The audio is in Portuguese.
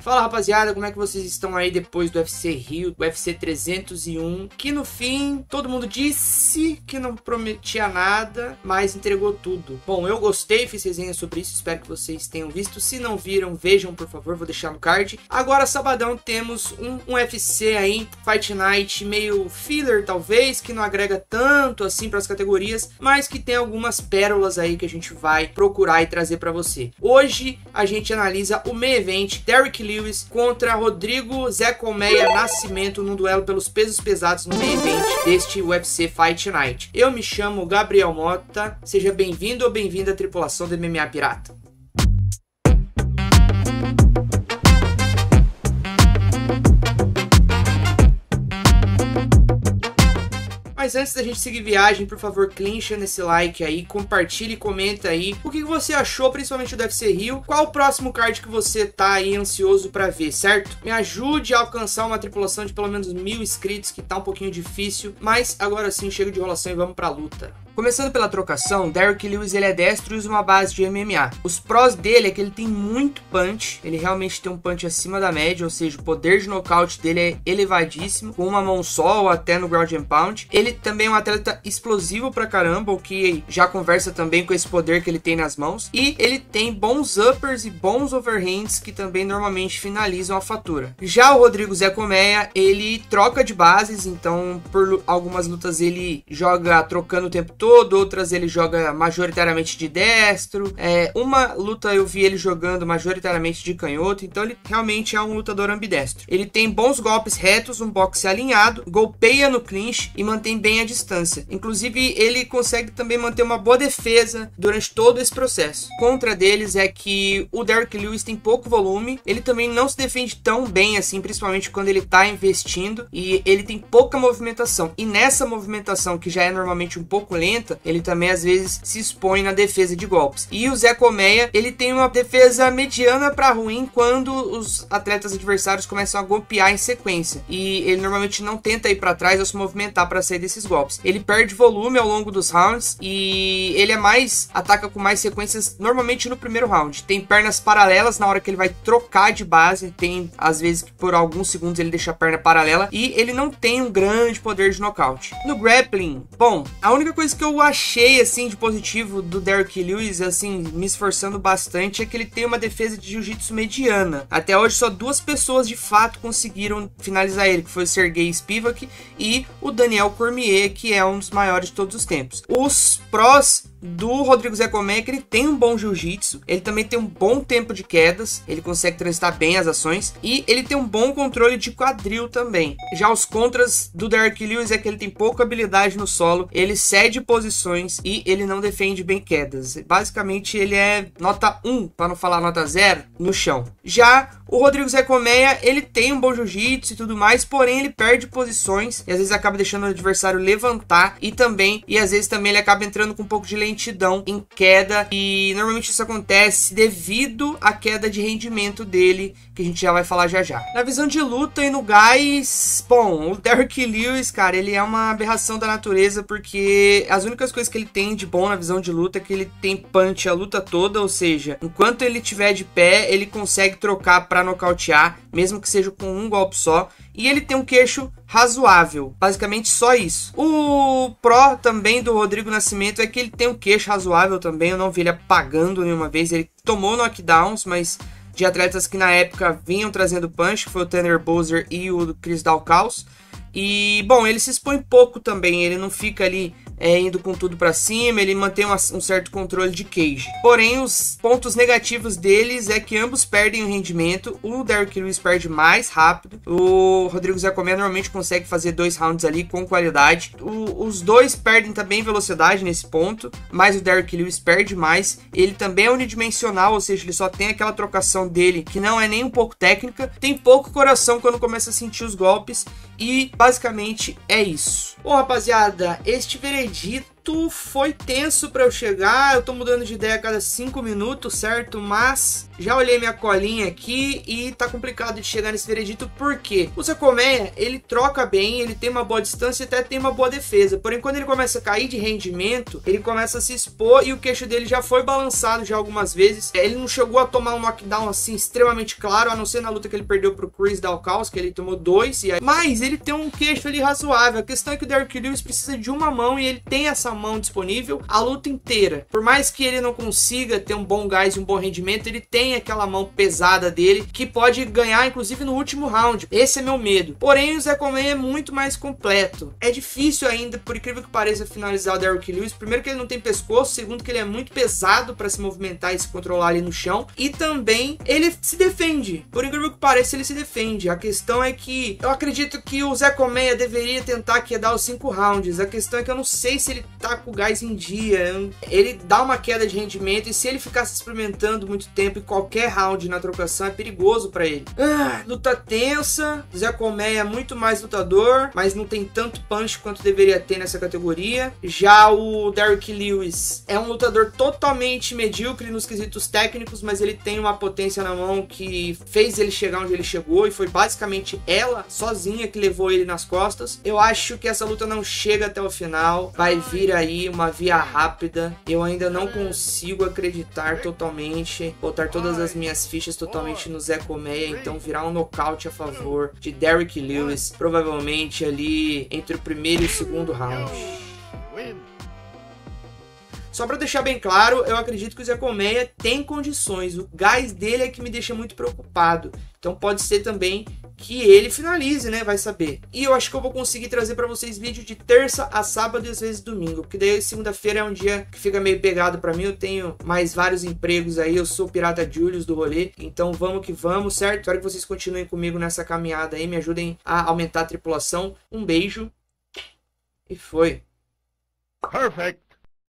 Fala rapaziada, como é que vocês estão aí depois do UFC Rio, do UFC 301, que no fim todo mundo disse que não prometia nada, mas entregou tudo. Bom, eu gostei, fiz resenha sobre isso, espero que vocês tenham visto. Se não viram, vejam por favor, vou deixar no card. Agora sabadão temos um UFC aí, Fight Night meio filler talvez, que não agrega tanto assim para as categorias, mas que tem algumas pérolas aí que a gente vai procurar e trazer para você. Hoje a gente analisa o main event, Derrick Lewis contra Rodrigo Zé Colmeia Nascimento num duelo pelos pesos pesados no main event deste UFC Fight Night. Eu me chamo Gabriel Mota, seja bem-vindo ou bem-vinda à tripulação do MMA Pirata. Mas antes da gente seguir viagem, por favor, clincha nesse like aí, compartilhe e comenta aí o que você achou, principalmente do UFC Rio, qual o próximo card que você tá aí ansioso pra ver, certo? Me ajude a alcançar uma tripulação de pelo menos 1000 inscritos, que tá um pouquinho difícil, mas agora sim, chega de enrolação e vamos pra luta. Começando pela trocação, Derrick Lewis ele é destro e usa uma base de MMA. Os prós dele é que ele tem muito punch, ele realmente tem um punch acima da média, ou seja, o poder de nocaute dele é elevadíssimo, com uma mão só ou até no ground and pound. Ele também é um atleta explosivo pra caramba, o que já conversa também com esse poder que ele tem nas mãos. E ele tem bons uppers e bons overhands que também normalmente finalizam a fatura. Já o Rodrigo Zé Colmeia, ele troca de bases, então por algumas lutas ele joga trocando o tempo todo, outras ele joga majoritariamente de destro. Uma luta eu vi ele jogando majoritariamente de canhoto, então ele realmente é um lutador ambidestro. Ele tem bons golpes retos, um boxe alinhado, golpeia no clinch e mantém bem a distância. Inclusive ele consegue também manter uma boa defesa durante todo esse processo. Contra deles é que o Derrick Lewis tem pouco volume, ele também não se defende tão bem assim, principalmente quando ele tá investindo, e ele tem pouca movimentação. E nessa movimentação, que já é normalmente um pouco lenta, ele também às vezes se expõe na defesa de golpes. E o Zé Colmeia, ele tem uma defesa mediana para ruim quando os atletas adversários começam a golpear em sequência, e ele normalmente não tenta ir para trás ou se movimentar para sair desses golpes. Ele perde volume ao longo dos rounds e ele ataca com mais sequências normalmente no primeiro round. Tem pernas paralelas na hora que ele vai trocar de base, tem às vezes que por alguns segundos ele deixa a perna paralela, e ele não tem um grande poder de nocaute. No grappling, bom, a única coisa que eu achei assim de positivo do Derrick Lewis, assim, me esforçando bastante, é que ele tem uma defesa de jiu-jitsu mediana. Até hoje só 2 pessoas de fato conseguiram finalizar ele, que foi o Sergey Spivak e o Daniel Cormier, que é um dos maiores de todos os tempos. Os prós do Rodrigo Zé Colmeia é que ele tem um bom jiu-jitsu, ele também tem um bom tempo de quedas, ele consegue transitar bem as ações e ele tem um bom controle de quadril também. Já os contras do Derrick Lewis é que ele tem pouca habilidade no solo, ele cede posições e ele não defende bem quedas. Basicamente ele é nota 1, para não falar nota 0, no chão. Já o Rodrigo Zé Colmeia, ele tem um bom jiu-jitsu e tudo mais, porém ele perde posições e às vezes acaba deixando o adversário levantar e às vezes também ele acaba entrando com um pouco de lentidão em queda, e normalmente isso acontece devido à queda de rendimento dele, que a gente já vai falar já já. Na visão de luta e no gás, bom, o Derrick Lewis, cara, ele é uma aberração da natureza, porque as únicas coisas que ele tem de bom na visão de luta é que ele tem punch a luta toda, ou seja, enquanto ele estiver de pé, ele consegue trocar para nocautear, mesmo que seja com um golpe só, e ele tem um queixo razoável, basicamente só isso. O pró também do Rodrigo Nascimento é que ele tem um queixo razoável também, eu não vi ele apagando nenhuma vez, ele tomou knockdowns, mas de atletas que na época vinham trazendo punch, foi o Tanner Boser e o Chris Daukaus. E, bom, ele se expõe pouco também, ele não fica ali indo com tudo pra cima, ele mantém um certo controle de cage. Porém, os pontos negativos deles é que ambos perdem o rendimento, o Derrick Lewis perde mais rápido, o Rodrigo Zé Colmeia normalmente consegue fazer 2 rounds ali com qualidade, os dois perdem também velocidade nesse ponto, mas o Derrick Lewis perde mais, ele também é unidimensional, ou seja, ele só tem aquela trocação dele que não é nem um pouco técnica, tem pouco coração quando começa a sentir os golpes, e basicamente é isso. Bom, rapaziada, este veredito ponto foi tenso pra eu chegar. Eu tô mudando de ideia a cada 5 minutos, certo? Mas já olhei minha colinha aqui e tá complicado de chegar nesse veredito. Por quê? O Zé Colmeia, ele troca bem, ele tem uma boa distância e até tem uma boa defesa. Porém, quando ele começa a cair de rendimento, ele começa a se expor e o queixo dele já foi balançado já algumas vezes. Ele não chegou a tomar um knockdown assim extremamente claro, a não ser na luta que ele perdeu pro Chris Daukaus, que ele tomou 2. Mas ele tem um queixo ali razoável. A questão é que o Derrick Lewis precisa de uma mão e ele tem essa mão disponível a luta inteira. Por mais que ele não consiga ter um bom gás e um bom rendimento, ele tem aquela mão pesada dele que pode ganhar inclusive no último round. Esse é meu medo. Porém, o Zé Colmeia é muito mais completo. É difícil ainda, por incrível que pareça, finalizar o Derrick Lewis. Primeiro que ele não tem pescoço, segundo que ele é muito pesado para se movimentar e se controlar ali no chão, e também ele se defende. Por incrível que pareça, ele se defende. A questão é que eu acredito que o Zé Colmeia deveria tentar quedar os 5 rounds. A questão é que eu não sei se ele tá com o gás em dia. Ele dá uma queda de rendimento e se ele ficar se experimentando muito tempo em qualquer round na trocação é perigoso para ele. Luta tensa. Zé Colmeia é muito mais lutador, mas não tem tanto punch quanto deveria ter nessa categoria. Já o Derrick Lewis é um lutador totalmente medíocre nos quesitos técnicos, mas ele tem uma potência na mão que fez ele chegar onde ele chegou, e foi basicamente ela sozinha que levou ele nas costas. Eu acho que essa luta não chega até o final, vai vir aí uma via rápida. Eu ainda não consigo acreditar totalmente, botar todas as minhas fichas totalmente no Zé Colmeia, então virar um nocaute a favor de Derrick Lewis, provavelmente ali entre o primeiro e o segundo round. Só para deixar bem claro, eu acredito que o Zé Colmeia tem condições. O gás dele é que me deixa muito preocupado. Então pode ser também que ele finalize, né? Vai saber. E eu acho que eu vou conseguir trazer para vocês vídeo de terça a sábado e às vezes domingo. Porque daí segunda-feira é um dia que fica meio pegado para mim. Eu tenho mais vários empregos aí. Eu sou o Pirata Julius do rolê. Então vamos que vamos, certo? Espero que vocês continuem comigo nessa caminhada aí. Me ajudem a aumentar a tripulação. Um beijo. E foi. Perfect.